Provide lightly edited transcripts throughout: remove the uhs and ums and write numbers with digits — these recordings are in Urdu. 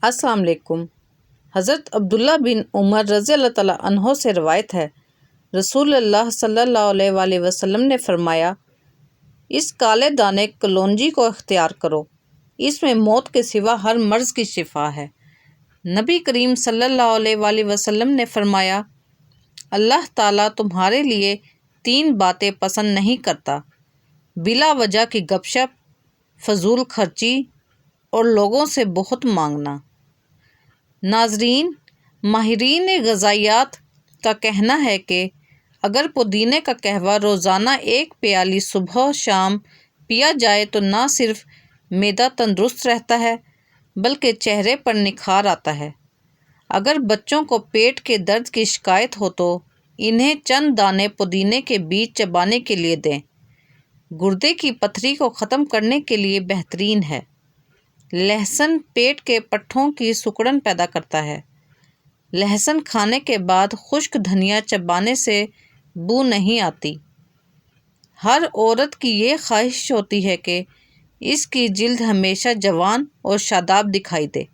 السلام علیکم۔ حضرت عبداللہ بن عمر رضی اللہ تعالیٰ عنہ سے روایت ہے، رسول اللہ صلی اللہ علیہ وآلہ وسلم نے فرمایا، اس کالے دانے کلونجی کو اختیار کرو، اس میں موت کے سوا ہر مرض کی شفا ہے۔ نبی کریم صلی اللہ علیہ وآلہ وسلم نے فرمایا، اللہ تعالیٰ تمہارے لیے 3 باتیں پسند نہیں کرتا: بلا وجہ کی گپ شپ، فضول خرچی اور لوگوں سے بہت مانگنا۔ ناظرین، ماہرین غذائیات کا کہنا ہے کہ اگر پودینے کا قہوہ روزانہ 1 پیالی صبح و شام پیا جائے تو نہ صرف معدہ تندرست رہتا ہے بلکہ چہرے پر نکھار آتا ہے۔ اگر بچوں کو پیٹ کے درد کی شکایت ہو تو انہیں چند دانے پودینے کے بیج چبانے کے لیے دیں۔ گردے کی پتھری کو ختم کرنے کے لیے بہترین ہے۔ لہسن پیٹ کے پٹھوں کی سکڑن پیدا کرتا ہے۔ لہسن کھانے کے بعد خشک دھنیا چبانے سے بو نہیں آتی۔ ہر عورت کی یہ خواہش ہوتی ہے کہ اس کی جلد ہمیشہ جوان اور شاداب دکھائی دے۔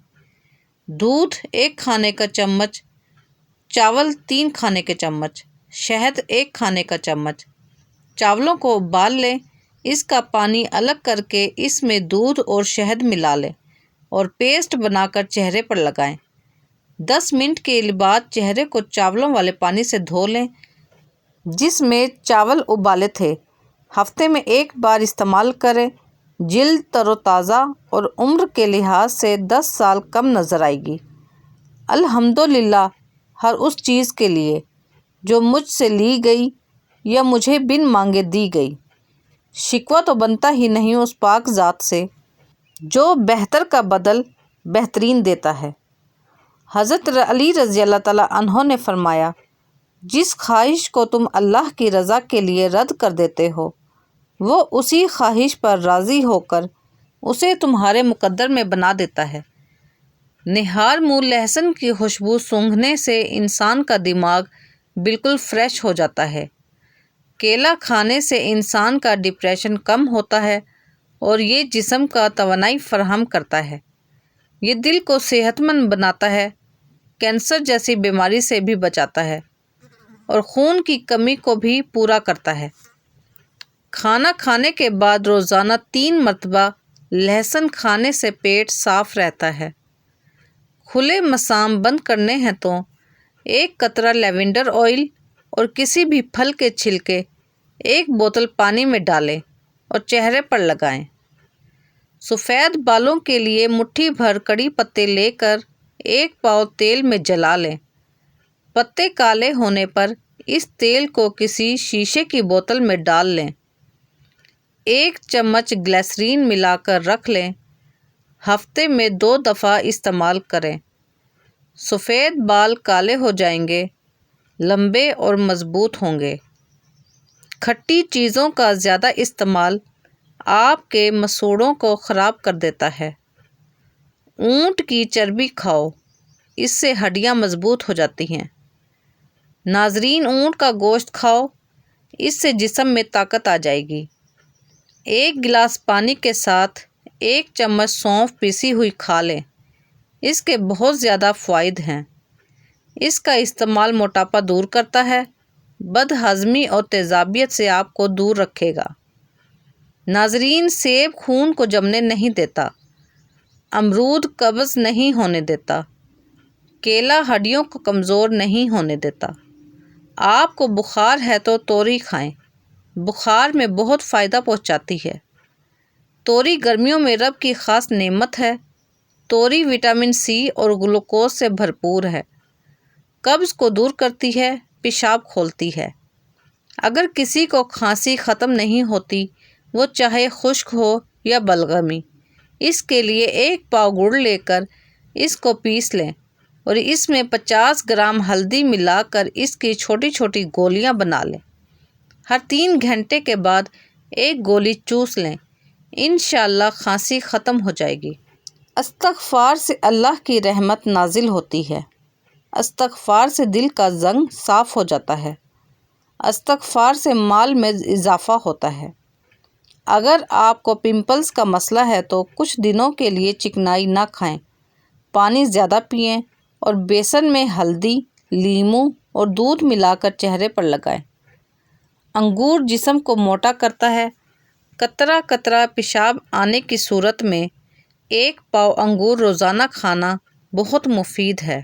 دودھ 1 کھانے کا چمچ، چاول 3 کھانے کے چمچ، شہد 1 کھانے کا چمچ۔ چاولوں کو ابال لیں، اس کا پانی الگ کر کے اس میں دودھ اور شہد ملا لیں اور پیسٹ بنا کر چہرے پر لگائیں۔ 10 منٹ کے بعد چہرے کو چاولوں والے پانی سے دھو لیں جس میں چاول ابالے تھے۔ ہفتے میں 1 بار استعمال کریں۔ جلد تر و تازہ اور عمر کے لحاظ سے 10 سال کم نظر آئے گی۔ الحمدللہ ہر اس چیز کے لیے جو مجھ سے لی گئی یا مجھے بن مانگے دی گئی۔ شکوہ تو بنتا ہی نہیں اس پاک ذات سے جو بہتر کا بدل بہترین دیتا ہے۔ حضرت علی رضی اللہ تعالیٰ عنہ نے فرمایا، جس خواہش کو تم اللہ کی رضا کے لیے رد کر دیتے ہو وہ اسی خواہش پر راضی ہو کر اسے تمہارے مقدر میں بنا دیتا ہے۔ نہار منہ لہسن کی خوشبو سونگھنے سے انسان کا دماغ بالکل فریش ہو جاتا ہے۔ کیلا کھانے سے انسان کا ڈپریشن کم ہوتا ہے اور یہ جسم کا توانائی فراہم کرتا ہے۔ یہ دل کو صحت مند بناتا ہے، کینسر جیسی بیماری سے بھی بچاتا ہے اور خون کی کمی کو بھی پورا کرتا ہے۔ کھانا کھانے کے بعد روزانہ 3 مرتبہ لہسن کھانے سے پیٹ صاف رہتا ہے۔ کھلے مسام بند کرنے ہیں تو 1 قطرہ لیونڈر آئل اور کسی بھی پھل کے چھلکے 1 بوتل پانی میں ڈالیں اور چہرے پر لگائیں۔ سفید بالوں کے لیے مٹھی بھر کڑی پتے لے کر 1 پاؤ تیل میں جلا لیں۔ پتے کالے ہونے پر اس تیل کو کسی شیشے کی بوتل میں ڈال لیں۔ 1 چمچ گلیسرین ملا کر رکھ لیں۔ ہفتے میں 2 دفعہ استعمال کریں۔ سفید بال کالے ہو جائیں گے، لمبے اور مضبوط ہوں گے۔ کھٹی چیزوں کا زیادہ استعمال آپ کے مسوڑھوں کو خراب کر دیتا ہے۔ اونٹ کی چربی کھاؤ، اس سے ہڈیاں مضبوط ہو جاتی ہیں۔ ناظرین، اونٹ کا گوشت کھاؤ، اس سے جسم میں طاقت آ جائے گی۔ 1 گلاس پانی کے ساتھ 1 چمچ سونف پیسی ہوئی کھا لیں، اس کے بہت زیادہ فوائد ہیں۔ اس کا استعمال موٹاپا دور کرتا ہے، بد ہضمی اور تیزابیت سے آپ کو دور رکھے گا۔ ناظرین، سیب خون کو جمنے نہیں دیتا، امرود قبض نہیں ہونے دیتا، کیلا ہڈیوں کو کمزور نہیں ہونے دیتا۔ آپ کو بخار ہے تو توری کھائیں، بخار میں بہت فائدہ پہنچاتی ہے۔ توری گرمیوں میں رب کی خاص نعمت ہے۔ توری وٹامن سی اور گلوکوز سے بھرپور ہے، قبض کو دور کرتی ہے، پیشاب کھولتی ہے۔ اگر کسی کو کھانسی ختم نہیں ہوتی، وہ چاہے خشک ہو یا بلغمی، اس کے لیے 1 پاؤ گڑ لے کر اس کو پیس لیں اور اس میں 50 گرام ہلدی ملا کر اس کی چھوٹی چھوٹی گولیاں بنا لیں۔ ہر 3 گھنٹے کے بعد 1 گولی چوس لیں، انشاءاللہ کھانسی ختم ہو جائے گی۔ استغفار سے اللہ کی رحمت نازل ہوتی ہے۔ استغفار سے دل کا زنگ صاف ہو جاتا ہے۔ استغفار سے مال میں اضافہ ہوتا ہے۔ اگر آپ کو پمپلز کا مسئلہ ہے تو کچھ دنوں کے لیے چکنائی نہ کھائیں، پانی زیادہ پئیں اور بیسن میں ہلدی، لیموں اور دودھ ملا کر چہرے پر لگائیں۔ انگور جسم کو موٹا کرتا ہے۔ قطرہ قطرہ پیشاب آنے کی صورت میں 1 پاؤ انگور روزانہ کھانا بہت مفید ہے۔